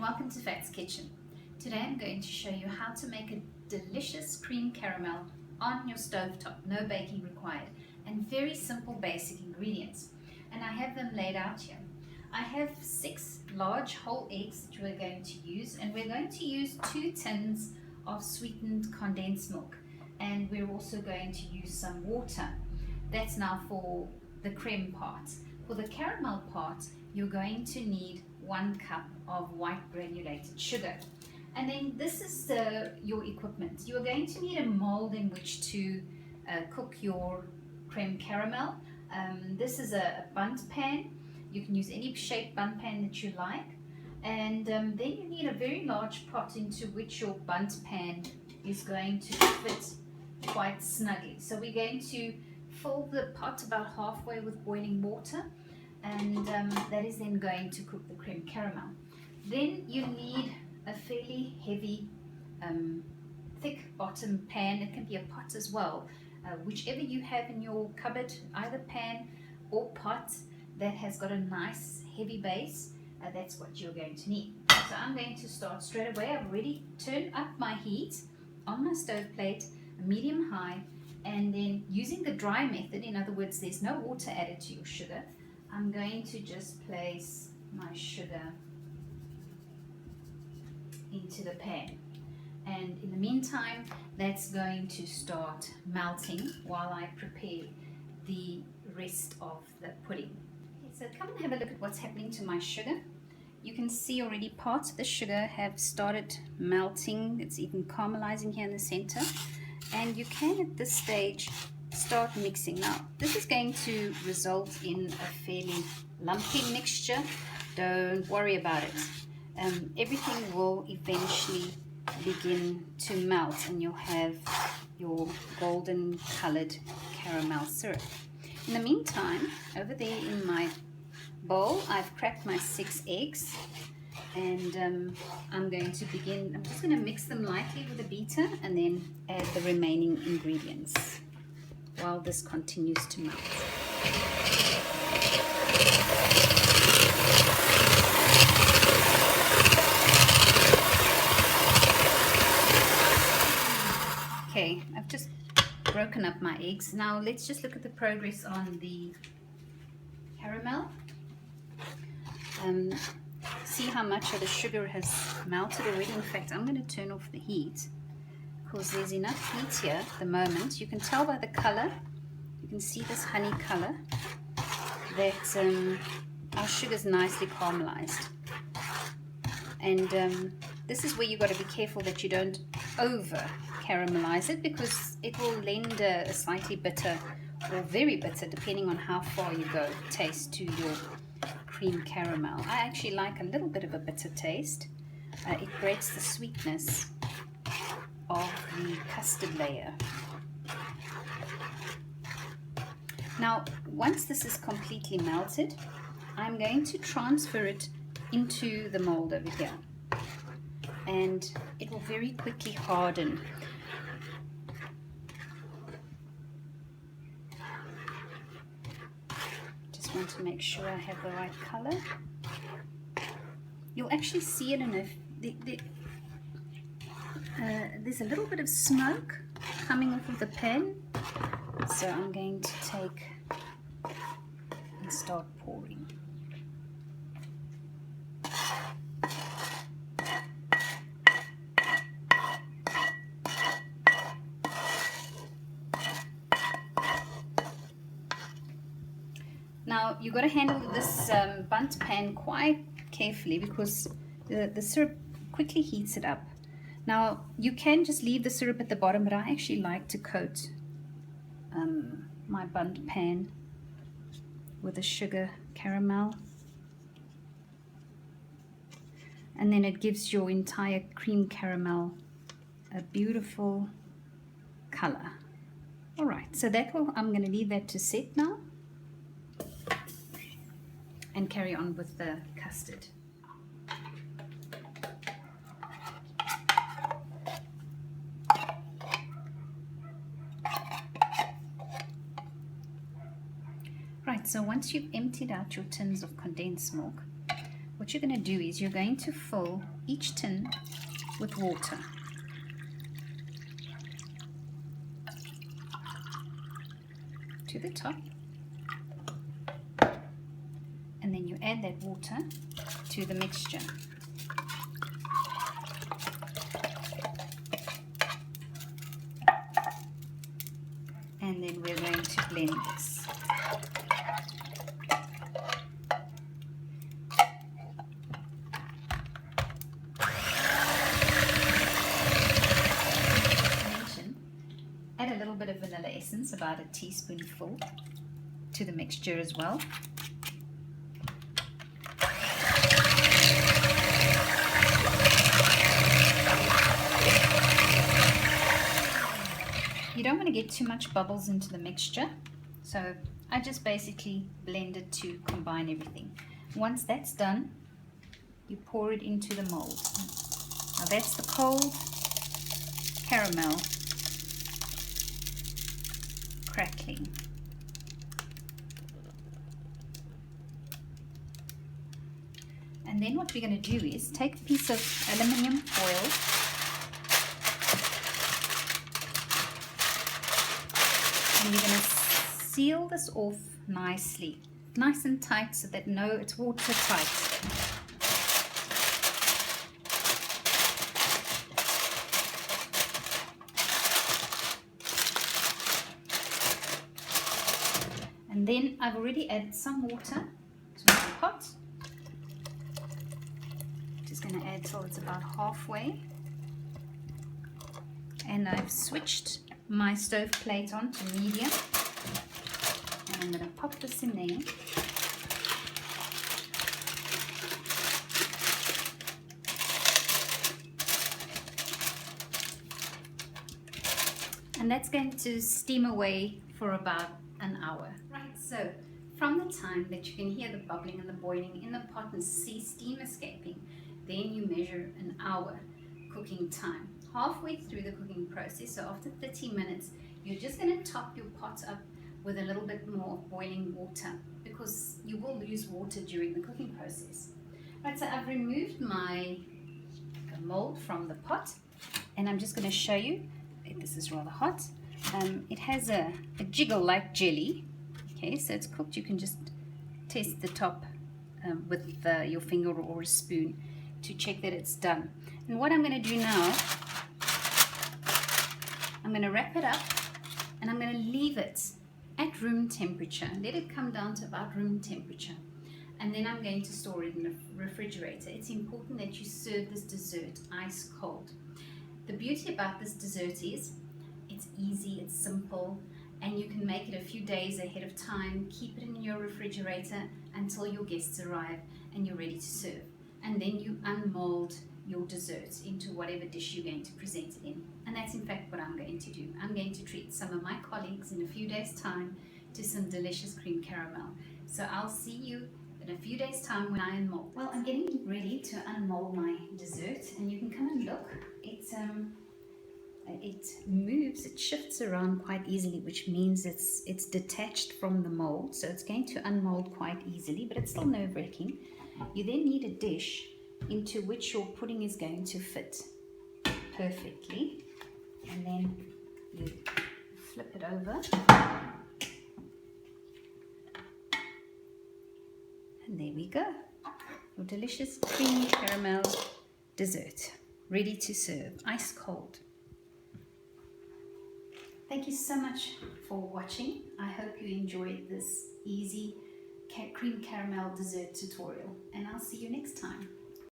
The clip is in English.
and welcome to Fat's Kitchen. Today I'm going to show you how to make a delicious cream caramel on your stovetop, no baking required, and very simple basic ingredients. And I have them laid out here. I have 6 large whole eggs that we're going to use, and we're going to use 2 tins of sweetened condensed milk, and we're also going to use some water. That's now for the creme part. For the caramel part, you're going to need 1 cup of white granulated sugar. And then this is your equipment. You're going to need a mold in which to cook your creme caramel. This is a bundt pan. You can use any shaped bundt pan that you like. And then you need a very large pot into which your bundt pan is going to fit quite snugly. So we're going to fill the pot about halfway with boiling water, and that is then going to cook the creme caramel. Then you need a fairly heavy, thick bottom pan. It can be a pot as well, whichever you have in your cupboard, either pan or pot that has got a nice heavy base, that's what you're going to need. So I'm going to start straight away. I've already turned up my heat on my stove plate, medium high, and then using the dry method, in other words there's no water added to your sugar, I'm going to just place my sugar into the pan, and in the meantime that's going to start melting while I prepare the rest of the pudding. Okay, so come and have a look at what's happening to my sugar. You can see already parts of the sugar have started melting. It's even caramelizing here in the center, and you can at this stage start mixing. Now this is going to result in a fairly lumpy mixture. Don't worry about it. Everything will eventually begin to melt, and you'll have your golden colored caramel syrup. In the meantime, over there in my bowl, I've cracked my 6 eggs, and I'm just going to mix them lightly with a beater and then add the remaining ingredients while this continues to melt. Okay, I've just broken up my eggs. Now let's just look at the progress on the caramel. See how much of the sugar has melted already. In fact, I'm going to turn off the heat because there's enough heat here at the moment. You can tell by the color, you can see this honey color, that our sugar is nicely caramelized. And this is where you've got to be careful that you don't over caramelize it, because it will lend a slightly bitter or very bitter, depending on how far you go, taste to your cream caramel. I actually like a little bit of a bitter taste. It breaks the sweetness of the custard layer. Now once this is completely melted, I'm going to transfer it into the mold over here, and it will very quickly harden. Just want to make sure I have the right color. You'll actually see it in there's a little bit of smoke coming off of the pan, so I'm going to take and start pouring. Now you've got to handle this bundt pan quite carefully, because the syrup quickly heats it up. Now you can just leave the syrup at the bottom, but I actually like to coat my bundt pan with the sugar caramel, and then it gives your entire cream caramel a beautiful color. Alright, so I'm going to leave that to set now and carry on with the custard. Right, so once you've emptied out your tins of condensed milk, what you're going to do is you're going to fill each tin with water. To the top, and then you add that water to the mixture. And then we're going to blend this. Add a little bit of vanilla essence, about a teaspoonful, to the mixture as well. You don't want to get too much bubbles into the mixture, so I just basically blend it to combine everything. Once that's done, you pour it into the mold. Now that's the cold caramel crackling. And then what we're going to do is take a piece of aluminium foil and you're going to seal this off nicely, nice and tight, so that it's watertight. And then I've already added some water to the pot. Just going to add till it's about halfway. And I've switched my stove plate on to medium. And I'm going to pop this in there. And that's going to steam away for about an hour. Right, so from the time that you can hear the bubbling and the boiling in the pot and see steam escaping, then you measure an hour cooking time. Halfway through the cooking process, so after 30 minutes, you're just going to top your pot up with a little bit more boiling water, because you will lose water during the cooking process. Right, so I've removed my mold from the pot, and I'm just going to show you. This is rather hot. It has a jiggle like jelly. Okay, so it's cooked. You can just test the top with your finger or a spoon to check that it's done. And what I'm going to do now, I'm going to wrap it up and I'm going to leave it at room temperature. Let it come down to about room temperature. And then I'm going to store it in the refrigerator. It's important that you serve this dessert ice cold. The beauty about this dessert is it's easy, it's simple, and you can make it a few days ahead of time. Keep it in your refrigerator until your guests arrive and you're ready to serve. And then you unmold your dessert into whatever dish you're going to present it in. And that's in fact what I'm going to do. I'm going to treat some of my colleagues in a few days' time to some delicious cream caramel. So I'll see you in a few days' time when I unmold. Well, I'm getting ready to unmold my dessert, and you can come and look. It moves, it shifts around quite easily, which means it's detached from the mold, so it's going to unmold quite easily, but it's still nerve-wracking. You then need a dish into which your pudding is going to fit perfectly, and then you flip it over, and there we go, your delicious creamy caramel dessert, ready to serve, ice cold. Thank you so much for watching. I hope you enjoyed this easy cream caramel dessert tutorial, and I'll see you next time.